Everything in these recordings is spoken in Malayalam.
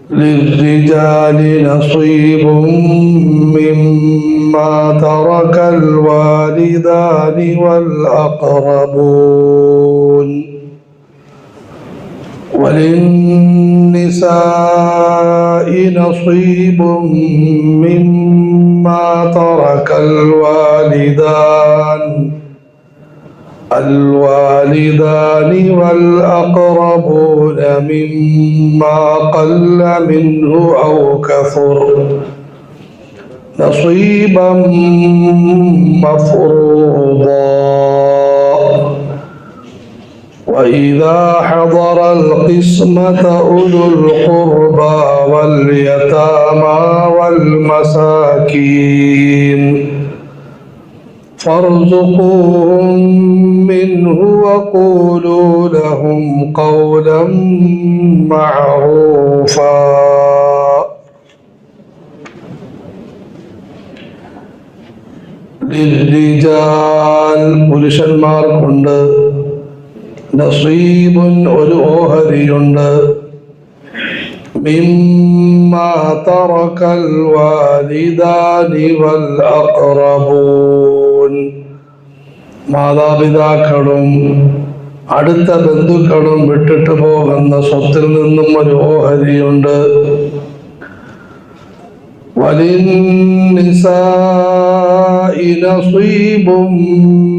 للرجال نصيب مما ترك الوالدان والأقربون وللنساء نصيب مما ترك الوالدان والأقربون مما قل منه أو كثر نصيبا مفروضا وإذا حضر القسمة أولو القربى واليتامى والمساكين فارزقوهم منه وقولوا لهم قولا معروفا. للرجال പുരുഷന്മാർക്കുണ്ട് നസീബുൻ ഒരു ഓഹരിയുണ്ട് മിമ്മാ തറകൽ വാലിദാനി വൽ അഖ്റബൂൻ മാതാപിതാക്കളും അടുത്ത ബന്ധുക്കളും വിട്ടിട്ട് പോകുന്ന സ്വത്തിൽ നിന്നും ഒരു ഓഹരിയുണ്ട്. വലിന്നിസാഇ നസീബും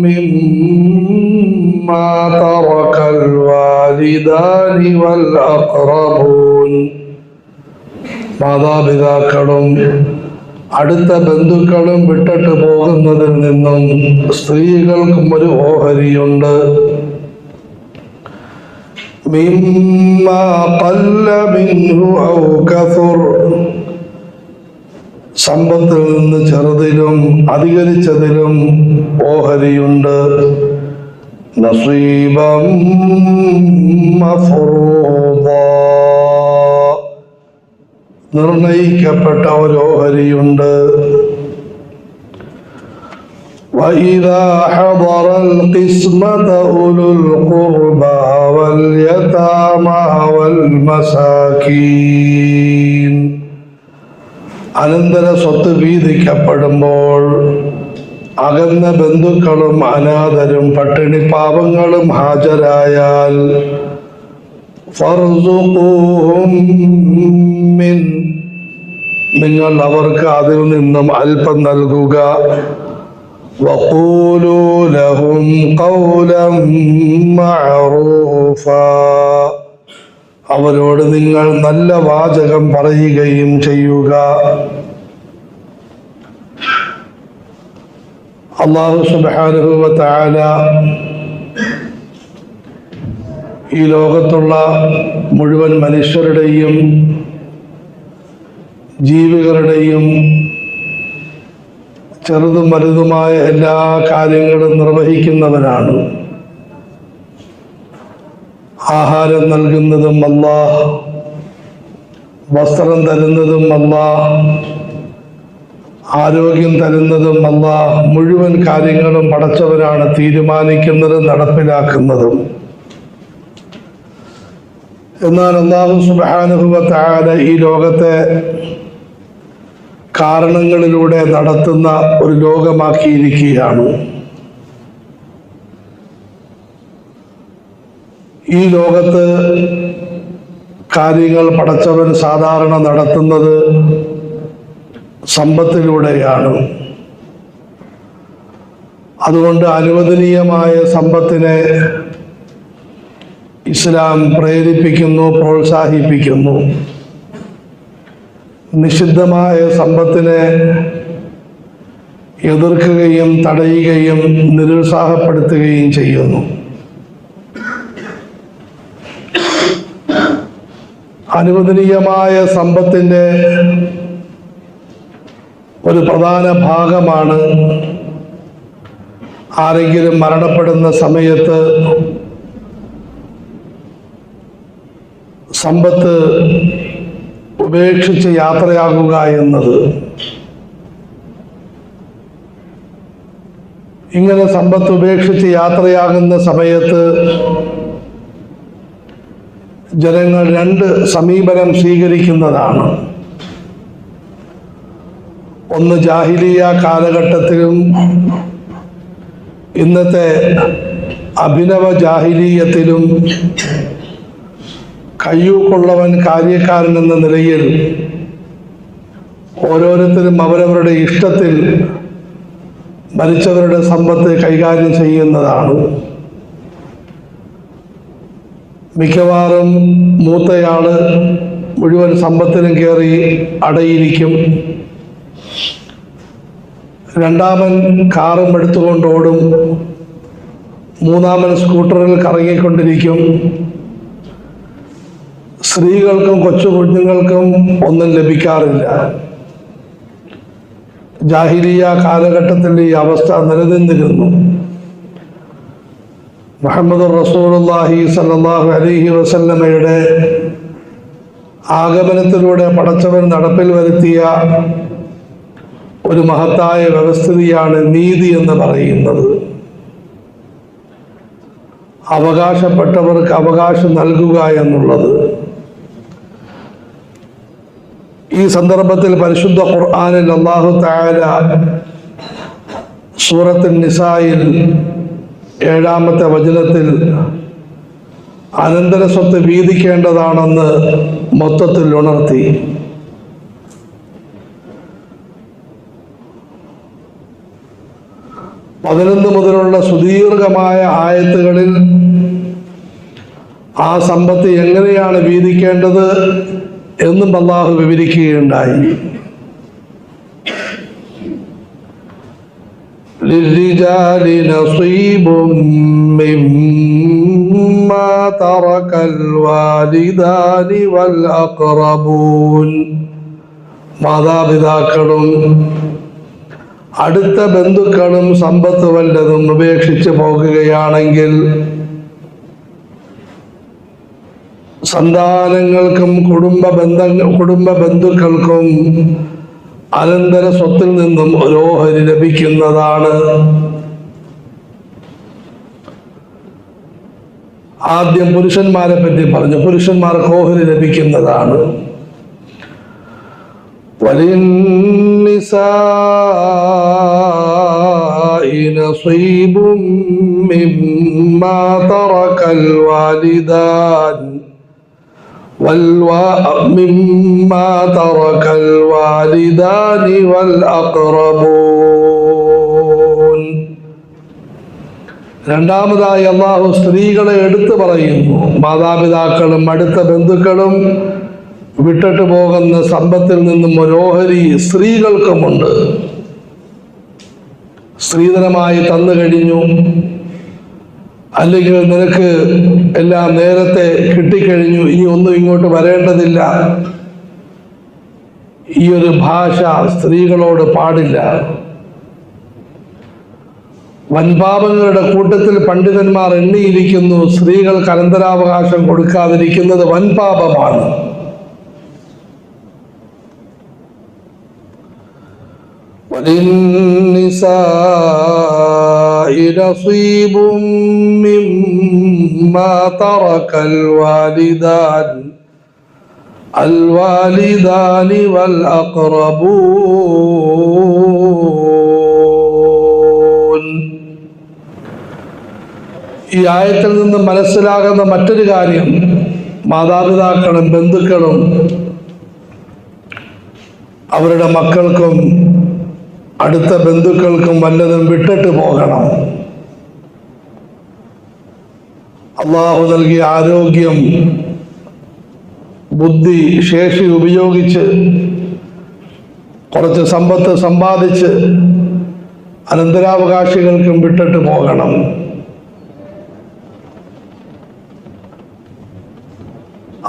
മിമ്മാ തറകൽ വാലിദാനി വൽ അഖ്റബൂൻ മാതാപിതാക്കളും അടുത്ത ബന്ധുക്കളും വിട്ടിട്ട് പോകുന്നതിൽ നിന്നും സ്ത്രീകൾക്കും ഒരു ഓഹരിയുണ്ട്. മിമ്മാ ഖല്ല മിൻഹു ഔ കസുർ സമ്പത്തിൽ നിന്ന് ചെറുതിലും അധികരിച്ചതിലും ഓഹരിയുണ്ട്. നസീബം മഫ്റൂദാ നിർണയിക്കപ്പെട്ട ഒരു ഓഹരിയുണ്ട്. وإذا حضر القسمة أولو القربى واليتامى والمساكين അനന്തര സ്വത്ത് വീതിക്കപ്പെടുമ്പോൾ അകന്ന ബന്ധുക്കളും അനാഥരും പട്ടിണി പാവങ്ങളും ഹാജരായാൽ ഫർസുഖൂഹും മിൻ നിങ്ങൾ അവർക്ക് അതിൽ നിന്നും അല്പം നൽകുക. വഖൂലൂ ലഹും ഖൗലൻ മഅറൂഫാ അവരോട് നിങ്ങൾ നല്ല വാചകം പറയുകയും ചെയ്യുക. അല്ലാഹു സുബ്ഹാനഹു വ തആല ഈ ലോകത്തുള്ള മുഴുവൻ മനുഷ്യരുടെയും ജീവികളുടെയും ചെറുതും വലുതുമായ എല്ലാ കാര്യങ്ങളും നിർവഹിക്കുന്നവനാണ്. ആഹാരം നൽകുന്നതും അല്ലാഹ്, വസ്ത്രം തരുന്നതും അല്ലാഹ്, ആരോഗ്യം തരുന്നതും അല്ലാഹ്. മുഴുവൻ കാര്യങ്ങളും പടച്ചവനാണ് തീരുമാനിക്കുന്നതും നടപ്പിലാക്കുന്നതും. എന്നാൽ അല്ലാഹു സുബ്ഹാനഹു വ തആല ഈ ലോകത്തെ കാരണങ്ങളിലൂടെ നടത്തുന്ന ഒരു ലോകമാക്കിയിരിക്കുകയാണ്. ഈ ലോകത്ത് കാര്യങ്ങൾ പടച്ചവൻ സാധാരണ നടത്തുന്നത് സമ്പത്തിലൂടെയാണ്. അതുകൊണ്ട് അനുവദനീയമായ സമ്പത്തിനെ ഇസ്ലാം പ്രേരിപ്പിക്കുന്നു, പ്രോത്സാഹിപ്പിക്കുന്നു. നിഷിദ്ധമായ സമ്പത്തിനെ എതിർക്കുകയും തടയുകയും നിരുത്സാഹപ്പെടുത്തുകയും ചെയ്യുന്നു. അനുവദനീയമായ സമ്പത്തിൻ്റെ ഒരു പ്രധാന ഭാഗമാണ് ആരെങ്കിലും മരണപ്പെടുന്ന സമയത്ത് സമ്പത്ത് ഉപേക്ഷിച്ച് യാത്രയാകുക എന്നത്. ഇങ്ങനെ സമ്പത്ത് ഉപേക്ഷിച്ച് യാത്രയാകുന്ന സമയത്ത് ജനങ്ങൾ രണ്ട് സമീപനം സ്വീകരിക്കുന്നതാണ്. ഒന്ന് ജാഹിലിയ കാലഘട്ടത്തിലും ഇന്നത്തെ അഭിനവ ജാഹിലീയത്തിലും കയ്യൂക്കുള്ളവൻ കാര്യക്കാരൻ എന്ന നിലയിൽ ഓരോരുത്തരും അവരവരുടെ ഇഷ്ടത്തിൽ മരിച്ചവരുടെ സമ്പത്ത് കൈകാര്യം ചെയ്യുന്നതാണ്. മിക്കവാറും മൂത്തയാള് മുഴുവൻ സമ്പത്തിനും കയറി അടയിരിക്കും. രണ്ടാമൻ കാറും എടുത്തുകൊണ്ട് ഓടും. മൂന്നാമൻ സ്കൂട്ടറിൽ കറങ്ങിക്കൊണ്ടിരിക്കും. സ്ത്രീകൾക്കും കൊച്ചു കുഞ്ഞുങ്ങൾക്കും ഒന്നും ലഭിക്കാറില്ല. ജാഹിലിയ കാലഘട്ടത്തിൻ്റെ ഈ അവസ്ഥ നിലനിന്നിരുന്നു. മുഹമ്മദ് റസൂലുള്ളാഹി സ്വല്ലല്ലാഹു അലൈഹി വസല്ലമയുടെ ആഗമനത്തിലൂടെ പടച്ചവൻ നടപ്പിൽ വരുത്തിയ ഒരു മഹത്തായ വ്യവസ്ഥിതിയാണ് നീതി എന്ന് പറയുന്നത്. അവകാശപ്പെട്ടവർക്ക് അവകാശം നൽകുക എന്നുള്ളത്. ഈ സന്ദർഭത്തിൽ പരിശുദ്ധ ഖുർആനിൽ അല്ലാഹു തആല സൂറത്തുൻ നിസായിൽ 7-ാമത്തെ വചനത്തിൽ അനന്തര സ്വത്ത് വീതിക്കേണ്ടതാണെന്ന് മൊത്തത്തിൽ ഉണർത്തി. പതിനൊന്ന് മുതലുള്ള സുദീർഘമായ ആയത്തുകളിൽ ആ സമ്പത്ത് എങ്ങനെയാണ് വീതിക്കേണ്ടത് എന്നും അല്ലാഹു വിവരിക്കുകയുണ്ടായി. للرجال نصيب مما ترك الوالدان والأقربون. മാതാപിതാക്കളും അടുത്ത ബന്ധുക്കളും സമ്പത്ത് വല്ലതും ഉപേക്ഷിച്ച് പോകുകയാണെങ്കിൽ സന്താനങ്ങൾക്കും കുടുംബ ബന്ധുക്കൾക്കും അനന്തര സ്വത്തിൽ നിന്നും ഒരു ഓഹരി ലഭിക്കുന്നതാണ്. ആദ്യം പുരുഷന്മാരെ പറ്റി പറഞ്ഞു. പുരുഷന്മാർക്ക് ഓഹരി ലഭിക്കുന്നതാണ്. വലിന്നിസാഇ നസീബും മിമ്മാ തറകൽ വാലിദാൻ مما ترك الوالدان والأقربون. രണ്ടാമതായി അല്ലാഹു സ്ത്രീകളെ എടുത്തു പറയുന്നു. മാതാപിതാക്കളും അടുത്ത ബന്ധുക്കളും വിട്ടിട്ട് പോകുന്ന സമ്പത്തിൽ നിന്നും ഒരു ഓഹരി സ്ത്രീകൾക്കുമുണ്ട്. സ്ത്രീധനമായി തന്നു കഴിഞ്ഞു, അല്ലെങ്കിൽ നിനക്ക് എല്ലാം നേരത്തെ കിട്ടിക്കഴിഞ്ഞു, ഇനി ഒന്നും ഇങ്ങോട്ട് വരേണ്ടതില്ല, ഈ ഒരു ഭാഷ സ്ത്രീകളോട് പാടില്ല. വൻപാപങ്ങളുടെ കൂട്ടത്തിൽ പണ്ഡിതന്മാർ എണ്ണിയിരിക്കുന്നു സ്ത്രീകൾക്ക് അനന്തരാവകാശം കൊടുക്കാതിരിക്കുന്നത് വൻപാപമാണ്. وللنساء نصيب مما ترك الوالدان والأقربون. ഈ ആയത്തിൽ നിന്ന് മനസ്സിലാകുന്ന മറ്റൊരു കാര്യം, മാതാപിതാക്കളും ബന്ധുക്കളും അവരുടെ മക്കൾക്കും അടുത്ത ബന്ധുക്കൾക്കും വല്ലതും വിട്ടിട്ട് പോകണം. അള്ളാഹു നൽകിയ ആരോഗ്യം, ബുദ്ധി, ശേഷി ഉപയോഗിച്ച് കുറച്ച് സമ്പത്ത് സമ്പാദിച്ച് അനന്തരാവകാശികൾക്കും വിട്ടിട്ട് പോകണം.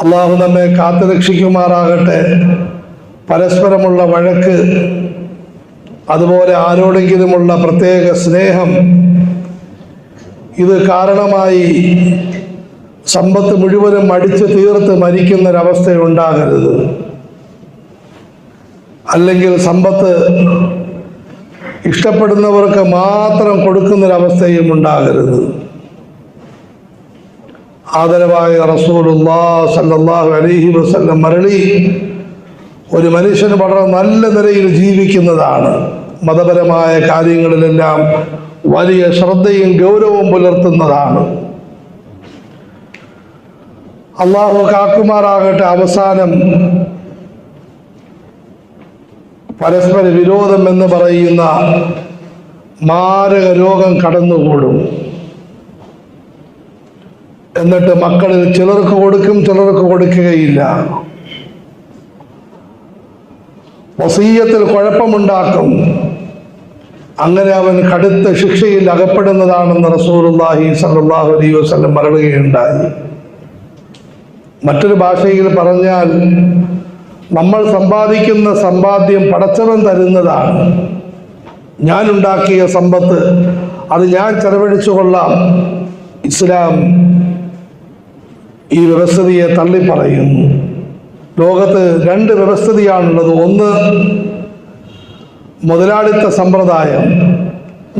അള്ളാഹു നമ്മെ കാത്തുരക്ഷിക്കുമാറാകട്ടെ. പരസ്പരമുള്ള വഴക്ക്, അതുപോലെ ആരോടെങ്കിലുമുള്ള പ്രത്യേക സ്നേഹം, ഇത് കാരണമായി സമ്പത്ത് മുഴുവനും അടിച്ചു തീർത്ത് മരിക്കുന്നൊരവസ്ഥയുണ്ടാകരുത്. അല്ലെങ്കിൽ സമ്പത്ത് ഇഷ്ടപ്പെടുന്നവർക്ക് മാത്രം കൊടുക്കുന്നൊരവസ്ഥയും ഉണ്ടാകരുത്. ആദരവായ റസൂലുള്ളാഹി സ്വല്ലല്ലാഹു അലൈഹി വസല്ലം മരളി, ഒരു മനുഷ്യന് വളരെ നല്ല നിലയിൽ ജീവിക്കുന്നതാണ്, മതപരമായ കാര്യങ്ങളിലെല്ലാം വലിയ ശ്രദ്ധയും ഗൗരവവും പുലർത്തുന്നതാണ്. അള്ളാഹു കാക്കുമാറാകട്ടെ, അവസാനം പരസ്പര വിരോധം എന്ന് പറയുന്ന മാരക രോഗം കടന്നുകൂടും. എന്നിട്ട് മക്കളിൽ ചിലർക്ക് കൊടുക്കും, ചിലർക്ക് കൊടുക്കുകയില്ല. വസീയത്തിൽ കുഴപ്പമുണ്ടാക്കും. അങ്ങനെ അവൻ കടുത്ത ശിക്ഷയിൽ അകപ്പെടുന്നതാണെന്ന് റസൂലുള്ളാഹി സ്വല്ലല്ലാഹു അലൈഹി വസല്ലം പറയുകയുണ്ടായി. മറ്റൊരു ഭാഷയിൽ പറഞ്ഞാൽ, നമ്മൾ സമ്പാദിക്കുന്ന സമ്പാദ്യം പടച്ചവൻ തരുന്നതാണ്. ഞാൻ ഉണ്ടാക്കിയ സമ്പത്ത് അത് ഞാൻ ചെലവഴിച്ചു കൊള്ളാം. ഇസ്ലാം ഈ വ്യവസ്ഥിതിയെ തള്ളിപ്പറയുന്നു. ലോകത്ത് രണ്ട് വ്യവസ്ഥിതിയാണുള്ളത്. ഒന്ന്, മുതലാളിത്ത സമ്പ്രദായം.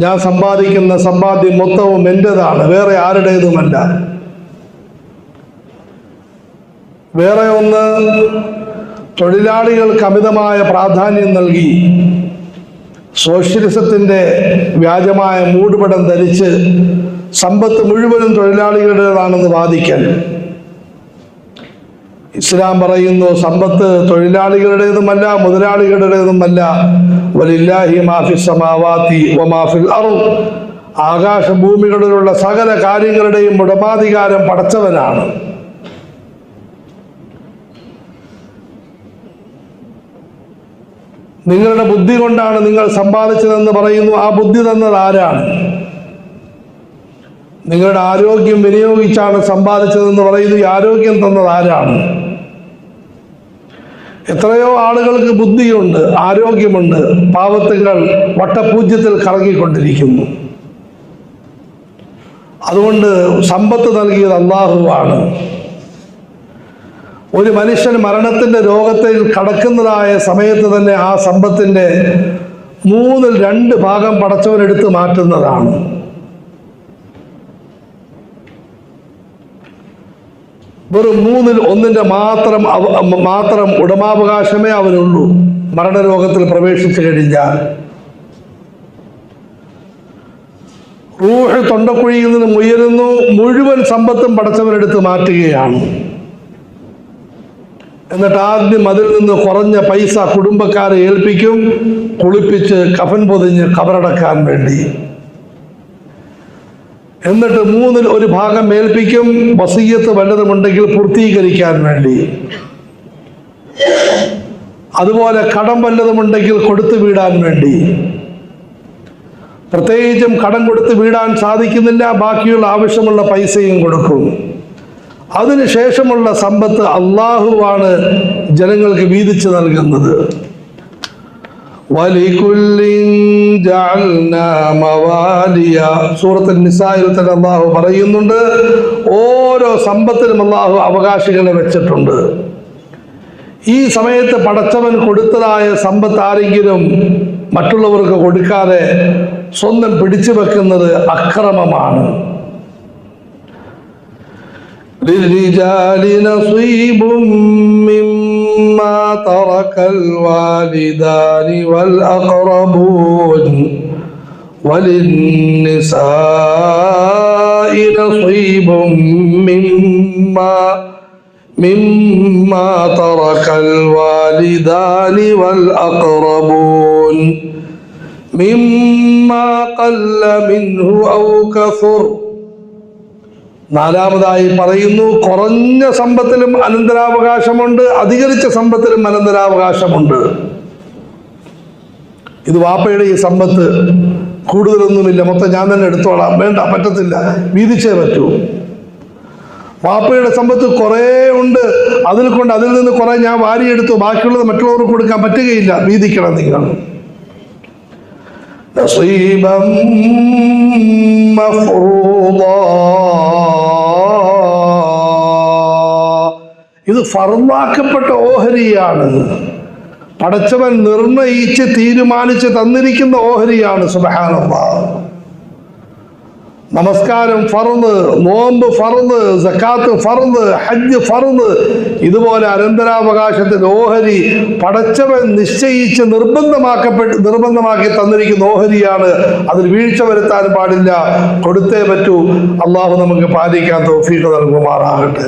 ഞാൻ സമ്പാദിക്കുന്ന സമ്പാദ്യം മൊത്തവും എൻ്റെതാണ്, വേറെ ആരുടേതുമല്ല. വേറെ ഒന്ന്, തൊഴിലാളികൾക്ക് അമിതമായ പ്രാധാന്യം നൽകി സോഷ്യലിസത്തിൻ്റെ വ്യാജമായ മൂടുപടം ധരിച്ച് സമ്പത്ത് മുഴുവനും തൊഴിലാളികളുടേതാണെന്ന് വാദിക്കൽ. ഇസ്ലാം പറയുന്നു, സമ്പത്ത് തൊഴിലാളികളുടേതുമല്ല, മുതലാളികളുടേതുമല്ല. വലില്ലാഹി മാ ഫിസ് സമാവാതി വമാ ഫിൽ അർദ്. ആകാശഭൂമികളിലുള്ള സകല കാര്യങ്ങളുടെയും ഉടമാധികാരം പടച്ചവനാണ്. നിങ്ങളുടെ ബുദ്ധി കൊണ്ടാണ് നിങ്ങൾ സമ്പാദിച്ചതെന്ന് പറയുന്നു. ആ ബുദ്ധി തന്നത് ആരാണ്? നിങ്ങളുടെ ആരോഗ്യം വിനിയോഗിച്ചാണ് സമ്പാദിച്ചതെന്ന് പറയുന്നു. ഈ ആരോഗ്യം തന്നത് ആരാണ്? എത്രയോ ആളുകൾക്ക് ബുദ്ധിയുണ്ട്, ആരോഗ്യമുണ്ട്, പാവത്തുകൾ വട്ടപൂജ്യത്തിൽ കറങ്ങിക്കൊണ്ടിരിക്കുന്നു. അതുകൊണ്ട് സമ്പത്ത് നൽകിയത് അല്ലാഹുവാണ്. ഒരു മനുഷ്യൻ മരണത്തിൻ്റെ രോഗത്തിൽ കടക്കുന്നതായ സമയത്ത് തന്നെ ആ സമ്പത്തിൻ്റെ 2/3 ഭാഗം പടച്ചവനെടുത്ത് മാറ്റുന്നതാണ്. വെറും 1/3 മാത്രം ഉടമാവകാശമേ അവനുള്ളൂ മരണരോഗത്തിൽ പ്രവേശിച്ചു കഴിഞ്ഞാൽ. റൂഹ് തൊണ്ടക്കുഴിയിൽ നിന്നും ഉയരുന്നു, മുഴുവൻ സമ്പത്തും പടച്ചവനെടുത്ത് മാറ്റുകയാണ്. എന്നിട്ട് ആദ്യം അതിൽ നിന്ന് കുറഞ്ഞ പൈസ കുടുംബക്കാരെ ഏൽപ്പിക്കും, കുളിപ്പിച്ച് കഫൻ പൊതിഞ്ഞ് കബറടക്കാൻ വേണ്ടി. എന്നിട്ട് 1/3 ഭാഗം ഏൽപ്പിക്കും, വസിയ്യത്ത് വല്ലതുമുണ്ടെങ്കിൽ പൂർത്തീകരിക്കാൻ വേണ്ടി. അതുപോലെ കടം വല്ലതുമുണ്ടെങ്കിൽ കൊടുത്തു വീടാൻ വേണ്ടി. പ്രത്യേകിച്ചും കടം കൊടുത്ത് വീടാൻ സാധിക്കുന്നില്ല, ബാക്കിയുള്ള ആവശ്യമുള്ള പൈസയും കൊടുക്കും. അതിനുശേഷമുള്ള സമ്പത്ത് അള്ളാഹുവാണ് ജനങ്ങൾക്ക് വീതിച്ചു നൽകുന്നത്. സൂറത്തുൽ നിസായിൽ തന്നെ അള്ളാഹു പറയുന്നുണ്ട്, ഓരോ സമ്പത്തിനും അള്ളാഹു അവകാശികളെ വെച്ചിട്ടുണ്ട്. ഈ സമയത്ത് പടച്ചവൻ കൊടുത്തതായ സമ്പത്ത് ആരെങ്കിലും മറ്റുള്ളവർക്ക് കൊടുക്കാതെ സ്വന്തം പിടിച്ചു വെക്കുന്നത് അക്രമമാണ്. للرجال نصيب مما ترك الوالدان والأقربون وللنساء نصيب مما ترك الوالدان والأقربون مما قل منه أو كثر. നാലാമതായി പറയുന്നു, കുറഞ്ഞ സമ്പത്തിലും അനന്തരാവകാശമുണ്ട്, അധികരിച്ച സമ്പത്തിലും അനന്തരാവകാശമുണ്ട്. ഇത് വാപ്പയുടെ ഈ സമ്പത്ത് കൂടുതലൊന്നുമില്ല, മൊത്തം ഞാൻ തന്നെ എടുത്തോളാം, വേണ്ട, പറ്റത്തില്ല, വീതിച്ചേ പറ്റൂ. വാപ്പയുടെ സമ്പത്ത് കുറേ ഉണ്ട്, അതിൽ നിന്ന് കുറെ ഞാൻ വാരിയെടുത്തു, ബാക്കിയുള്ളത് മറ്റുള്ളവർക്ക് കൊടുക്കാൻ പറ്റുകയില്ല, വീതിക്കണം നിങ്ങൾ. നസീബം മഫ്റൂദാ. ഇത് ഫർളാക്കപ്പെട്ട ഓഹരിയാണ്. പടച്ചവൻ നിർണയിച്ച് തീരുമാനിച്ച് തന്നിരിക്കുന്ന ഓഹരിയാണ്. സുബ്ഹാനല്ലാഹ്. നമസ്കാരം ഫർദ്, നോമ്പ് ഫർദ്, സക്കാത്ത് ഫർദ്, ഹജ്ജ് ഫർദ്, ഇതുപോലെ അനന്തരാവകാശത്തിന് ഓഹരി പടച്ചവൻ നിശ്ചയിച്ച് നിർബന്ധമാക്കി തന്നിരിക്കുന്ന ഓഹരിയാണ്. അതിൽ വീഴ്ച വരുത്താൻ പാടില്ല, കൊടുത്തേ പറ്റൂ. അള്ളാഹു നമുക്ക് പാലിക്കാൻ തൗഫീഖ് നൽകുമാറാകട്ടെ.